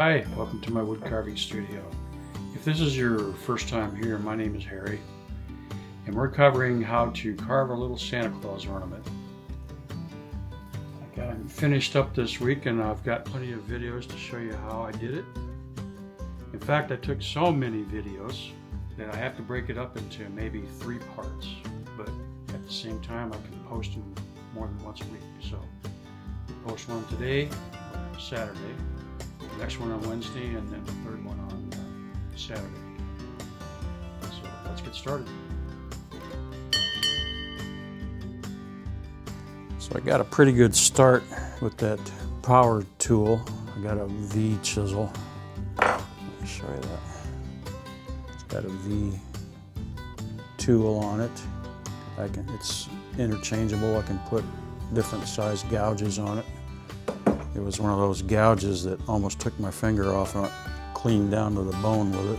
Hi, welcome to my wood carving studio. If this is your first time here, my name is Harry, and we're covering how to carve a little Santa Claus ornament. I got it finished up this week, and I've got plenty of videos to show you how I did it. In fact, I took so many videos that I have to break it up into maybe 3 parts, but at the same time I can post them more than once a week. So we'll post one today, Saturday, the next one on Wednesday, and then the third one on Saturday. So let's get started. So I got a pretty good start with that power tool. I got a V chisel. Let me show you that. It's got a V tool on it. It's interchangeable. I can put different size gouges on it. It was one of those gouges that almost took my finger off and cleaned down to the bone with it.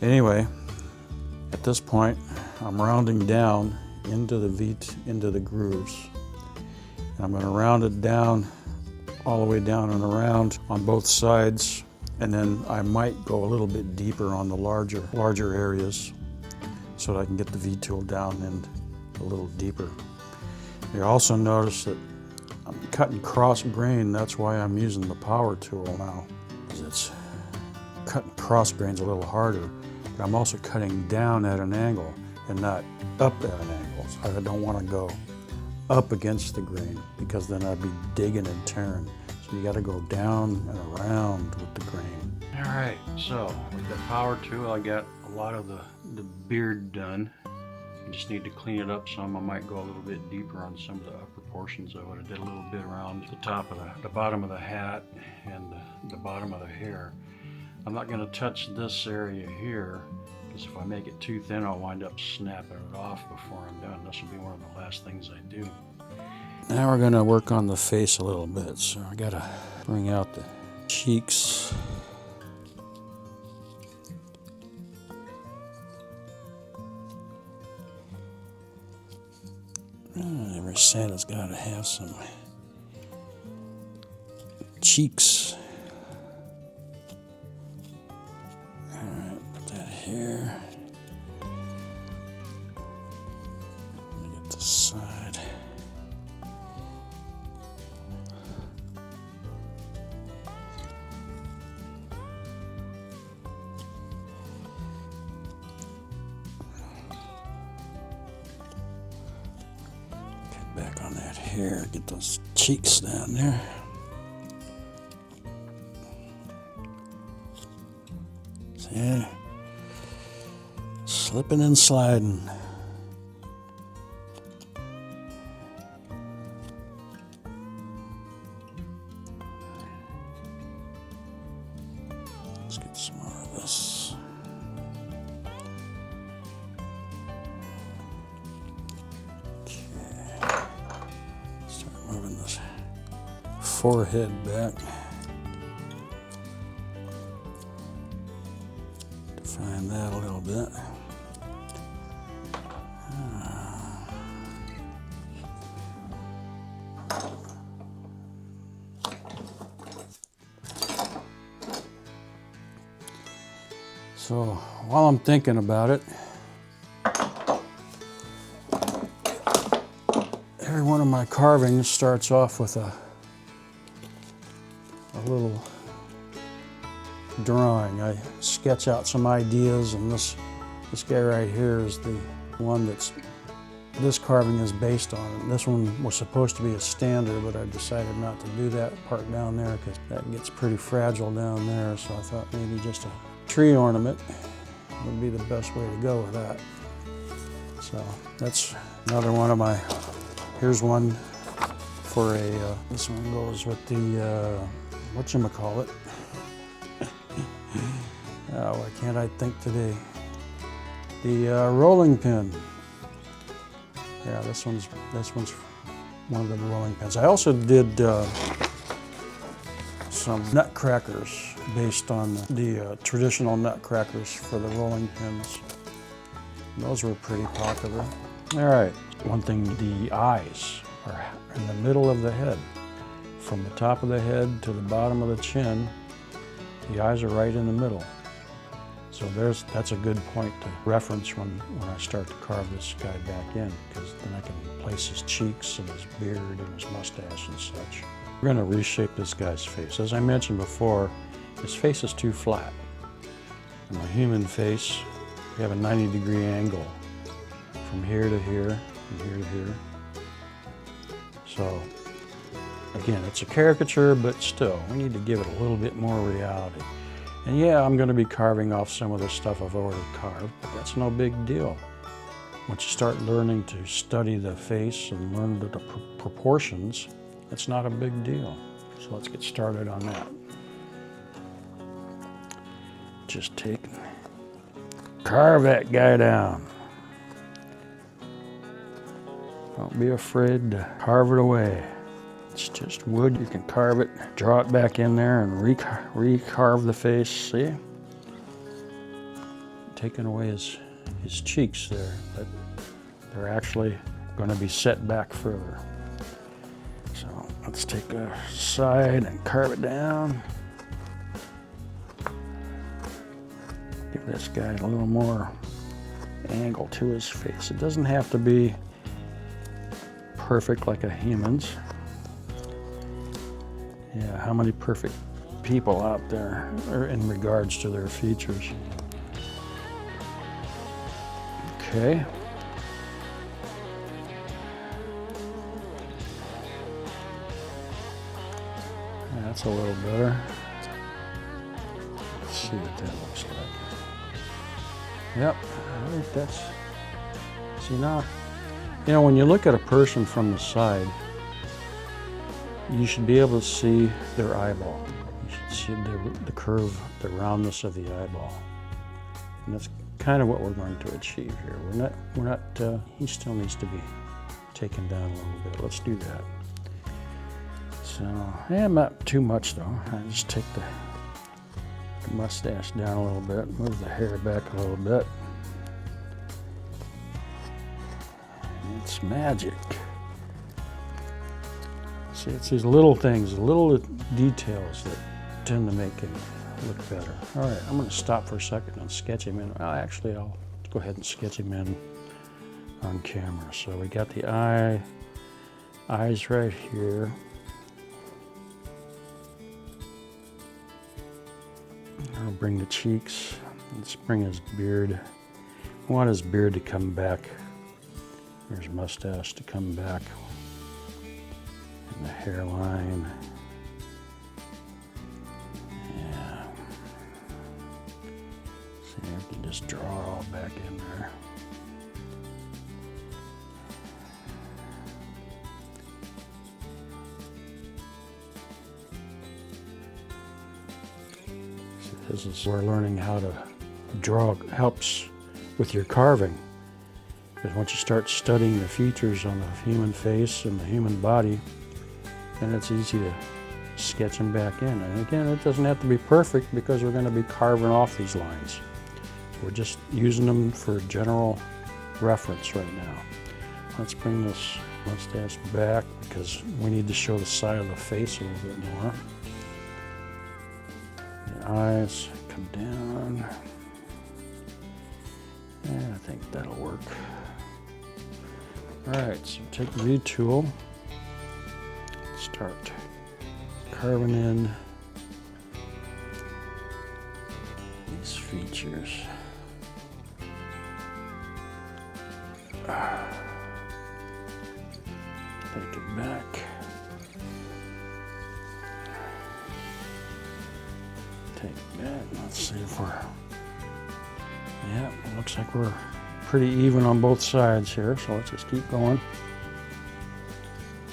Anyway, at this point, I'm rounding down into the grooves. And I'm going to round it down all the way down and around on both sides, and then I might go a little bit deeper on the larger areas so that I can get the V tool down and a little deeper. You also notice that I'm cutting cross grain. That's why I'm using the power tool now, because it's cutting cross grains a little harder, but I'm also cutting down at an angle and not up at an angle. So I don't want to go up against the grain, because then I'd be digging and tearing. So you got to go down and around with the grain. All right, so with the power tool, I got a lot of the beard done. I just need to clean it up some. I might go a little bit deeper on some of the upper portions of it. I did a little bit around the top of the bottom of the hat and the bottom of the hair. I'm not going to touch this area here, because if I make it too thin, I'll wind up snapping it off before I'm done. This will be one of the last things I do. Now we're going to work on the face a little bit. So I got to bring out the cheeks. Every Santa's got to have some cheeks. Alright, put that here. Let me get this side. Back on that hair, get those cheeks down there. See, slipping and sliding. Let's get some more of this. Moving this forehead back. Define that a little bit. So while I'm thinking about it, every one of my carvings starts off with a little drawing. I sketch out some ideas, and this guy right here is the one this carving is based on. And this one was supposed to be a standard, but I decided not to do that part down there because that gets pretty fragile down there. So I thought maybe just a tree ornament would be the best way to go with that. So that's another one of my. Here's one for a, this one goes with the, whatchamacallit. Oh, why can't I think today? The rolling pin. Yeah, this one's one of the rolling pins. I also did some nutcrackers based on the traditional nutcrackers for the rolling pins. Those were pretty popular. All right, one thing, the eyes are in the middle of the head. From the top of the head to the bottom of the chin The eyes are right in the middle. So that's a good point to reference when I start to carve this guy back in, because then I can place his cheeks and his beard and his mustache and such. We're going to reshape this guy's face. As I mentioned before, his face is too flat. In a human face, we have a 90-degree angle from here to here, from here to here. So, again, it's a caricature, but still, we need to give it a little bit more reality. And yeah, I'm going to be carving off some of the stuff I've already carved, but that's no big deal. Once you start learning to study the face and learn the proportions, it's not a big deal. So let's get started on that. Just carve that guy down. Don't be afraid to carve it away. It's just wood. You can carve it, draw it back in there, and recarve the face. See? Taking away his cheeks there, but they're actually going to be set back further. So let's take a side and carve it down. Give this guy a little more angle to his face. It doesn't have to be perfect like a human's. Yeah, how many perfect people out there are in regards to their features? Okay. Yeah, that's a little better. Let's see what that looks like. Yep, I think that's, see now, you know, when you look at a person from the side, you should be able to see their eyeball. You should see the curve, the roundness of the eyeball. And that's kind of what we're going to achieve here. He still needs to be taken down a little bit. Let's do that. So, yeah, not too much though. I just take the mustache down a little bit, move the hair back a little bit. It's magic. See, it's these little things, little details that tend to make it look better. All right, I'm going to stop for a second and sketch him in. Well, actually, I'll go ahead and sketch him in on camera. So we got the eyes right here. I'll bring the cheeks. Let's bring his beard. I want his beard to come back. Or his mustache to come back. And the hairline. Yeah. See, I can just draw it all back in there. See, this is where learning how to draw helps with your carving. Because once you start studying the features on the human face and the human body, then it's easy to sketch them back in. And again, it doesn't have to be perfect because we're going to be carving off these lines. We're just using them for general reference right now. Let's bring this mustache back because we need to show the side of the face a little bit more. The eyes come down. Yeah, I think that'll work. All right, so take the V tool. Start carving in these features. Take it back. Take it back. Let's see if we're, yeah, it looks like we're pretty even on both sides here, so let's just keep going.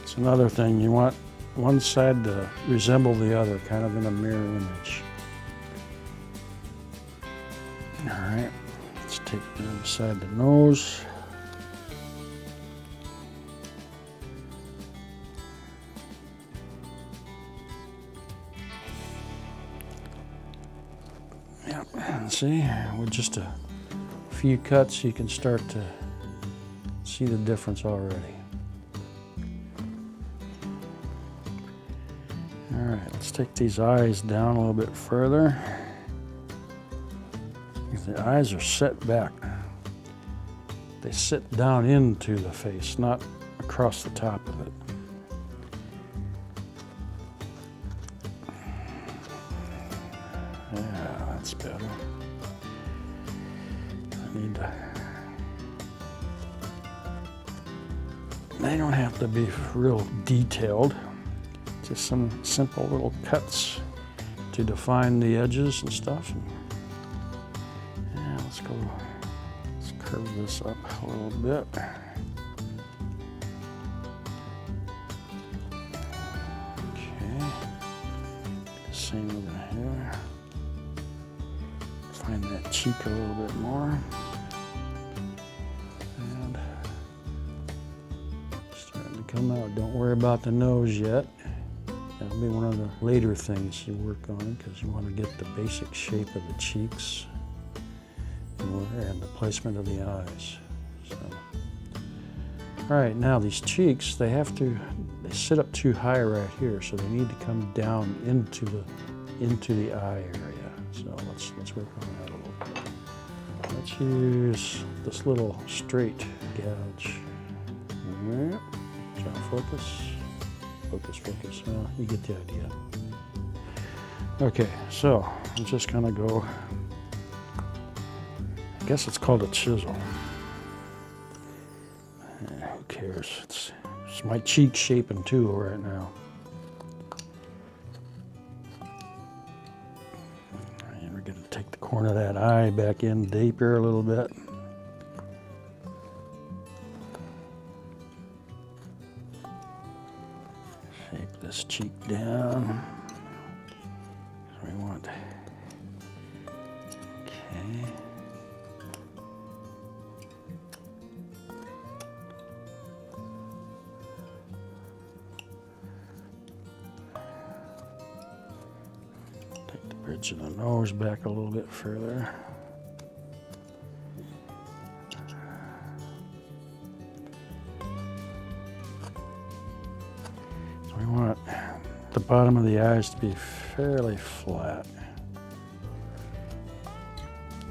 It's another thing, you want one side to resemble the other, kind of in a mirror image. All right, let's take the other side of the nose. Yep, and see, with just a few cuts, you can start to see the difference already. All right, right, let's take these eyes down a little bit further. The eyes are set back. They sit down into the face, not across the top of it. Yeah, that's better. I need to... They don't have to be real detailed. Just some simple little cuts to define the edges and stuff. Yeah, let's curve this up a little bit. Okay, same over here. Find that cheek a little bit more. And starting to come out. Don't worry about the nose yet. That'll be one of the later things you work on because you want to get the basic shape of the cheeks and the placement of the eyes. So, all right, now these cheeks, they sit up too high right here, so they need to come down into the eye area. So let's work on that a little bit. Let's use this little straight gouge. Yep. Try to focus. Focus. Well, you get the idea. Okay, so I'm just gonna go. I guess it's called a chisel. Who cares? It's my cheek shaping tool right now. And we're gonna take the corner of that eye back in deeper a little bit. Shape this cheek down. So we want. Okay. Take the bridge of the nose back a little bit further. We want the bottom of the eyes to be fairly flat.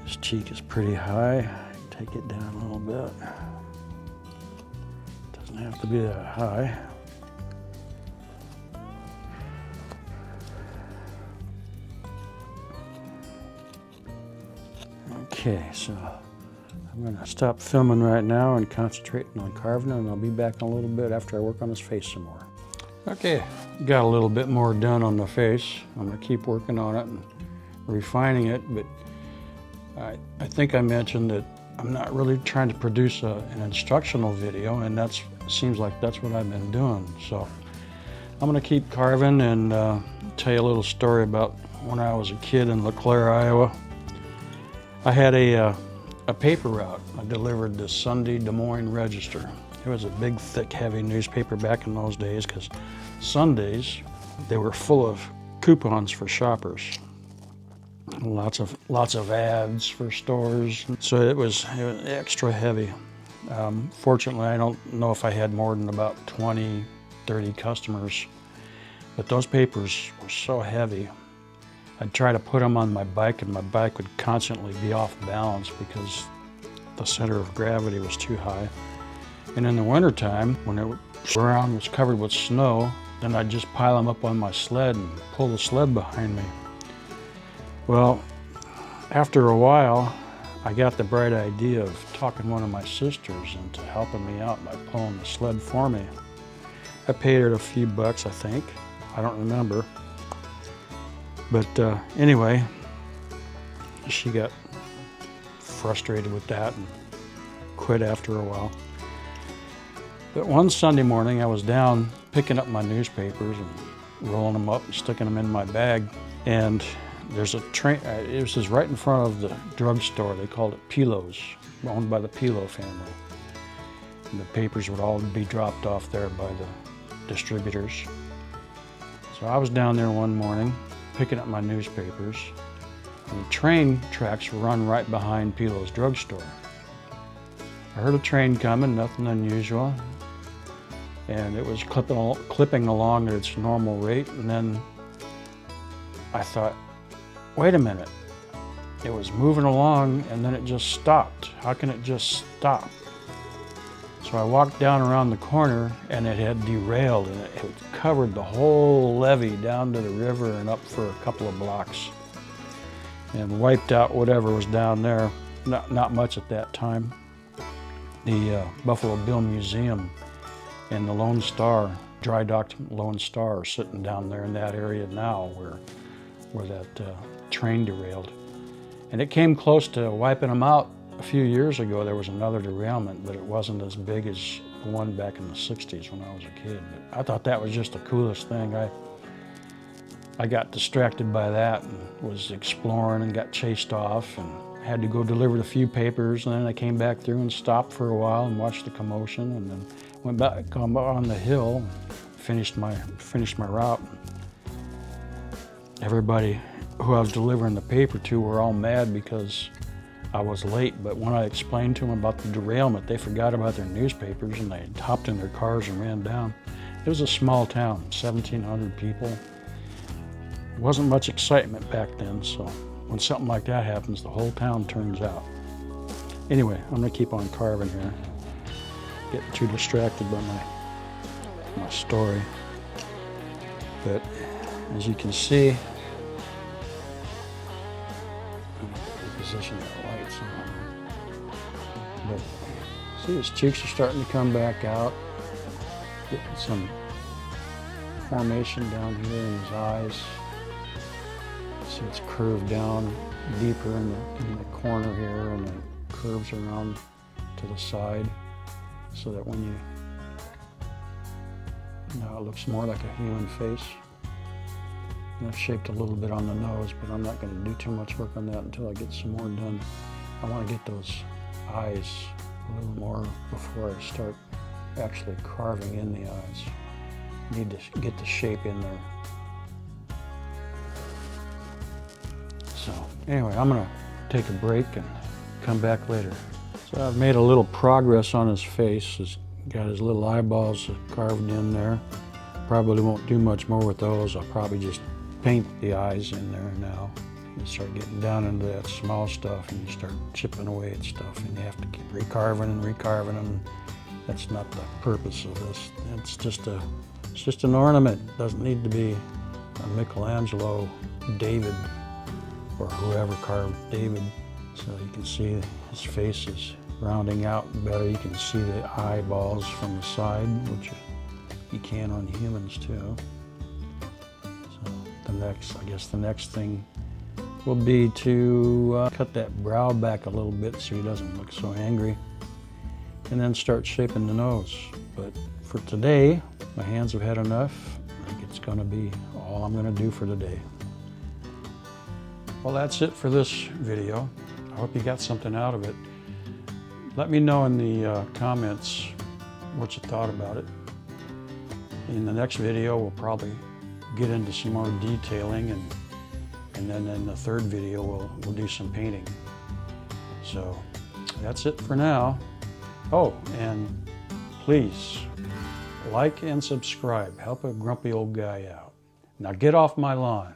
This cheek is pretty high. Take it down a little bit. Doesn't have to be that high. Okay, so I'm going to stop filming right now and concentrating on carving it, and I'll be back in a little bit after I work on his face some more. Okay, got a little bit more done on the face. I'm going to keep working on it and refining it, but I think I mentioned that I'm not really trying to produce an instructional video, and seems like that's what I've been doing. So I'm going to keep carving and tell you a little story about when I was a kid in LeClaire, Iowa. I had a paper route. I delivered the Sunday Des Moines Register. It was a big, thick, heavy newspaper back in those days because Sundays, they were full of coupons for shoppers. Lots of ads for stores. So it was extra heavy. Fortunately, I don't know if I had more than about 20, 30 customers, but those papers were so heavy. I'd try to put them on my bike, and my bike would constantly be off balance because the center of gravity was too high. And in the wintertime, when the ground was covered with snow, then I'd just pile them up on my sled and pull the sled behind me. Well, after a while, I got the bright idea of talking one of my sisters into helping me out by pulling the sled for me. I paid her a few bucks, I think. I don't remember. But anyway, she got frustrated with that and quit after a while. But one Sunday morning, I was down picking up my newspapers and rolling them up and sticking them in my bag. And there's a train, it was right in front of the drugstore. They called it Pilo's, owned by the Pilo family. And the papers would all be dropped off there by the distributors. So I was down there one morning picking up my newspapers, and the train tracks run right behind Pilo's drugstore. I heard a train coming, nothing unusual, and it was clipping along at its normal rate, and then I thought, wait a minute. It was moving along and then it just stopped. How can it just stop? So I walked down around the corner and it had derailed, and it covered the whole levee down to the river and up for a couple of blocks and wiped out whatever was down there. Not much at that time. The Buffalo Bill Museum and the Lone Star, dry docked Lone Star, are sitting down there in that area now where that train derailed. And it came close to wiping them out. A few years ago, there was another derailment, but it wasn't as big as the one back in the 60s when I was a kid. But I thought that was just the coolest thing. I got distracted by that and was exploring and got chased off and had to go deliver a few papers. And then I came back through and stopped for a while and watched the commotion, and then went back on the hill, finished my route. Everybody who I was delivering the paper to were all mad because I was late, but when I explained to them about the derailment, they forgot about their newspapers and they hopped in their cars and ran down. It was a small town, 1,700 people. There wasn't much excitement back then, so when something like that happens, the whole town turns out. Anyway, I'm gonna keep on carving here. Getting too distracted by my story. But as you can see, position that lights on. But see, his cheeks are starting to come back out. Getting some formation down here in his eyes. See, it's curved down deeper in the corner here, and it curves around to the side, so that when now it looks more like a human face. And I've shaped a little bit on the nose, but I'm not going to do too much work on that until I get some more done. I want to get those eyes a little more before I start actually carving in the eyes. I need to get the shape in there. So anyway, I'm going to take a break and come back later. So I've made a little progress on his face. He's got his little eyeballs carved in there. Probably won't do much more with those. I'll probably just paint the eyes in there now. You start getting down into that small stuff and you start chipping away at stuff, and you have to keep recarving and recarving them. That's not the purpose of this. It's just an ornament. It doesn't need to be a Michelangelo, David, or whoever carved David. So you can see his face is rounding out better. You can see the eyeballs from the side, which you can on humans too. I guess the next thing will be to cut that brow back a little bit so he doesn't look so angry, and then start shaping the nose. But for today, my hands have had enough. I think it's going to be all I'm going to do for today. Well, that's it for this video. I hope you got something out of it. Let me know in the comments what you thought about it. In the next video, we'll probably get into some more detailing, and then in the third video we'll do some painting. So that's it for now. Oh, and please like and subscribe. Help a grumpy old guy out. Now get off my lawn.